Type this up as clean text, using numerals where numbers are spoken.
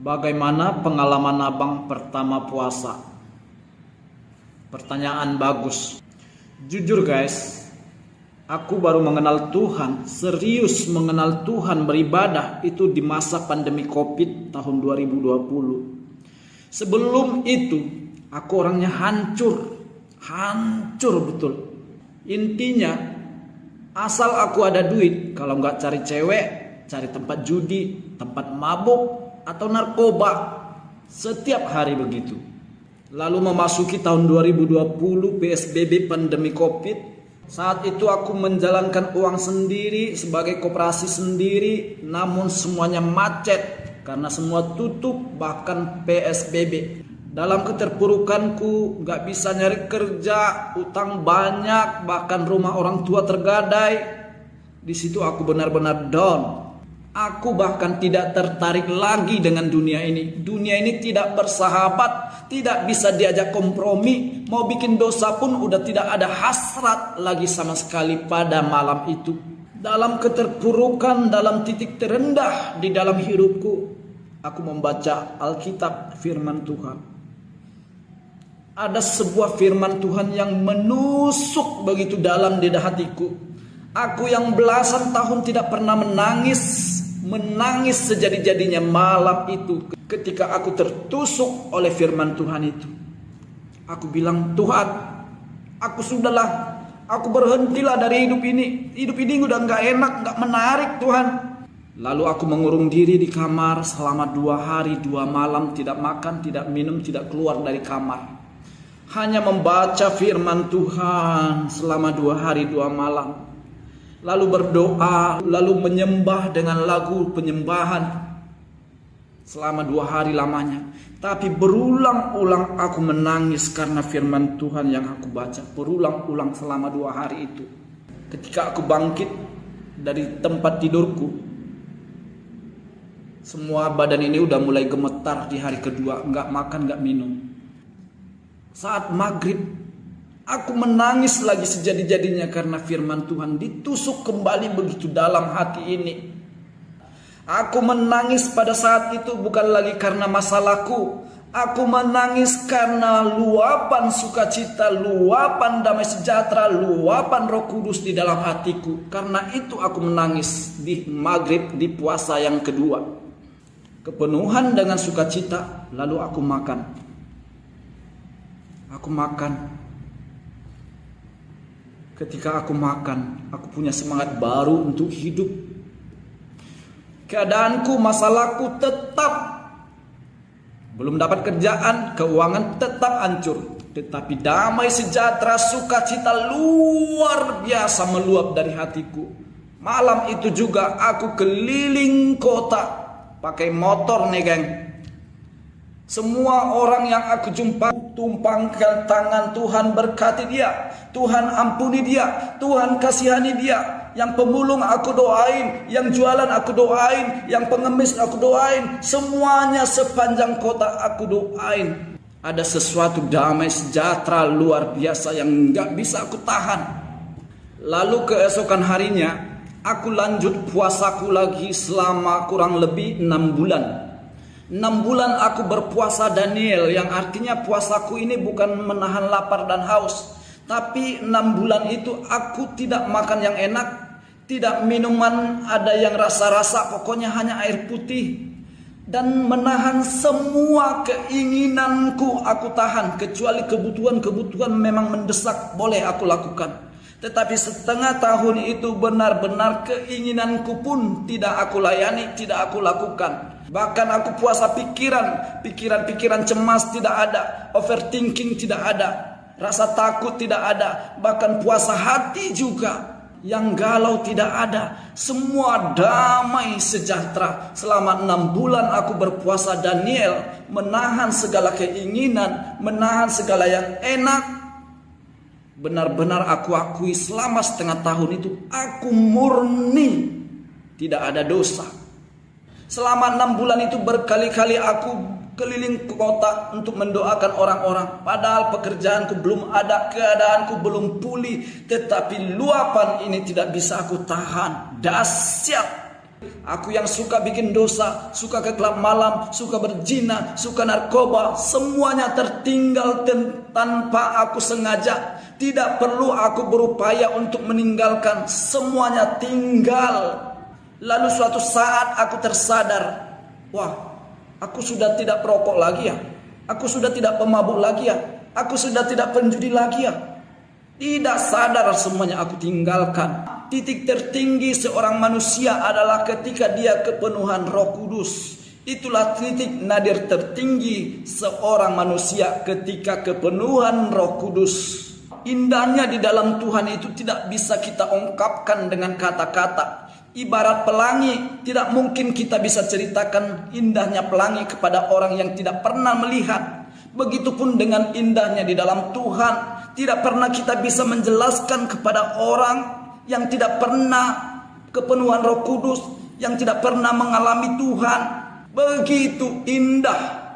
Bagaimana pengalaman abang pertama puasa? Pertanyaan bagus. Jujur guys, aku baru mengenal Tuhan, serius mengenal Tuhan, beribadah itu di masa pandemi COVID tahun 2020. Sebelum itu, aku orangnya hancur betul. Intinya, asal aku ada duit, kalau nggak cari cewek, cari tempat judi, tempat mabuk, atau narkoba. Setiap hari begitu. Lalu memasuki tahun 2020 PSBB pandemi COVID. Saat itu aku menjalankan uang sendiri sebagai koperasi sendiri, namun semuanya macet karena semua tutup, bahkan PSBB. Dalam keterpurukanku, gak bisa nyari kerja, utang banyak, bahkan rumah orang tua tergadai. Di situ aku benar-benar down. Aku bahkan tidak tertarik lagi dengan dunia ini. Dunia ini tidak bersahabat, tidak bisa diajak kompromi. Mau bikin dosa pun udah tidak ada hasrat lagi sama sekali pada malam itu. Dalam keterpurukan, dalam titik terendah di dalam hidupku, aku membaca Alkitab, firman Tuhan. Ada sebuah firman Tuhan yang menusuk begitu dalam di hatiku. Aku yang belasan tahun tidak pernah menangis sejadi-jadinya malam itu ketika aku tertusuk oleh firman Tuhan itu. Aku bilang, Tuhan, aku berhentilah dari hidup ini. Hidup ini udah gak enak, gak menarik Tuhan. Lalu aku mengurung diri di kamar selama 2 hari 2 malam, tidak makan, tidak minum, tidak keluar dari kamar. Hanya membaca firman Tuhan selama 2 hari 2 malam. Lalu berdoa, lalu menyembah dengan lagu penyembahan selama 2 hari lamanya. Tapi berulang-ulang aku menangis karena firman Tuhan yang aku baca. Berulang-ulang selama 2 hari itu. Ketika aku bangkit dari tempat tidurku, semua badan ini udah mulai gemetar di hari kedua. Gak makan, gak minum. Saat maghrib, aku menangis lagi sejadi-jadinya karena firman Tuhan ditusuk kembali begitu dalam hati ini. Aku menangis pada saat itu bukan lagi karena masalahku. Aku menangis karena luapan sukacita, luapan damai sejahtera, luapan Roh Kudus di dalam hatiku. Karena itu aku menangis di maghrib, di puasa yang kedua. Kepenuhan dengan sukacita, lalu aku makan. Ketika aku makan, aku punya semangat baru untuk hidup. Keadaanku, masalahku tetap belum dapat kerjaan, keuangan tetap hancur. Tetapi damai sejahtera, sukacita luar biasa meluap dari hatiku. Malam itu juga aku keliling kota pakai motor nih geng. Semua orang yang aku jumpa, tumpangkan tangan, Tuhan berkati dia, Tuhan ampuni dia, Tuhan kasihani dia. Yang pemulung aku doain, yang jualan aku doain, yang pengemis aku doain. Semuanya sepanjang kota aku doain. Ada sesuatu damai sejahtera luar biasa yang gak bisa aku tahan. Lalu keesokan harinya, aku lanjut puasaku lagi selama kurang lebih 6 bulan. 6 bulan aku berpuasa Daniel, yang artinya puasaku ini bukan menahan lapar dan haus. Tapi 6 bulan itu aku tidak makan yang enak, tidak minuman ada yang rasa-rasa, pokoknya hanya air putih. Dan menahan semua keinginanku aku tahan, kecuali kebutuhan-kebutuhan memang mendesak boleh aku lakukan. Tetapi setengah tahun itu benar-benar keinginanku pun tidak aku layani, tidak aku lakukan. Bahkan aku puasa pikiran cemas tidak ada, overthinking tidak ada, rasa takut tidak ada, bahkan puasa hati juga yang galau tidak ada. Semua damai sejahtera. Selama 6 bulan aku berpuasa Daniel, menahan segala keinginan, menahan segala yang enak. Benar-benar aku akui selama setengah tahun itu aku murni tidak ada dosa. Selama 6 bulan itu berkali-kali aku keliling ke kota untuk mendoakan orang-orang. Padahal pekerjaanku belum ada, keadaanku belum pulih. Tetapi luapan ini tidak bisa aku tahan. Dahsyat. Aku yang suka bikin dosa, suka ke klub malam, suka berzina, suka narkoba, semuanya tertinggal tanpa aku sengaja. Tidak perlu aku berupaya untuk meninggalkan, semuanya tinggal. Lalu suatu saat aku tersadar, wah, aku sudah tidak perokok lagi ya. Aku sudah tidak pemabuk lagi ya. Aku sudah tidak penjudi lagi ya. Tidak sadar semuanya aku tinggalkan. Titik tertinggi seorang manusia adalah ketika dia kepenuhan Roh Kudus. Itulah titik nadir tertinggi seorang manusia ketika kepenuhan Roh Kudus. Indahnya di dalam Tuhan itu tidak bisa kita ungkapkan dengan kata-kata. Ibarat pelangi, tidak mungkin kita bisa ceritakan indahnya pelangi kepada orang yang tidak pernah melihat. Begitupun dengan indahnya di dalam Tuhan. Tidak pernah kita bisa menjelaskan kepada orang yang tidak pernah kepenuhan Roh Kudus, yang tidak pernah mengalami Tuhan. Begitu indah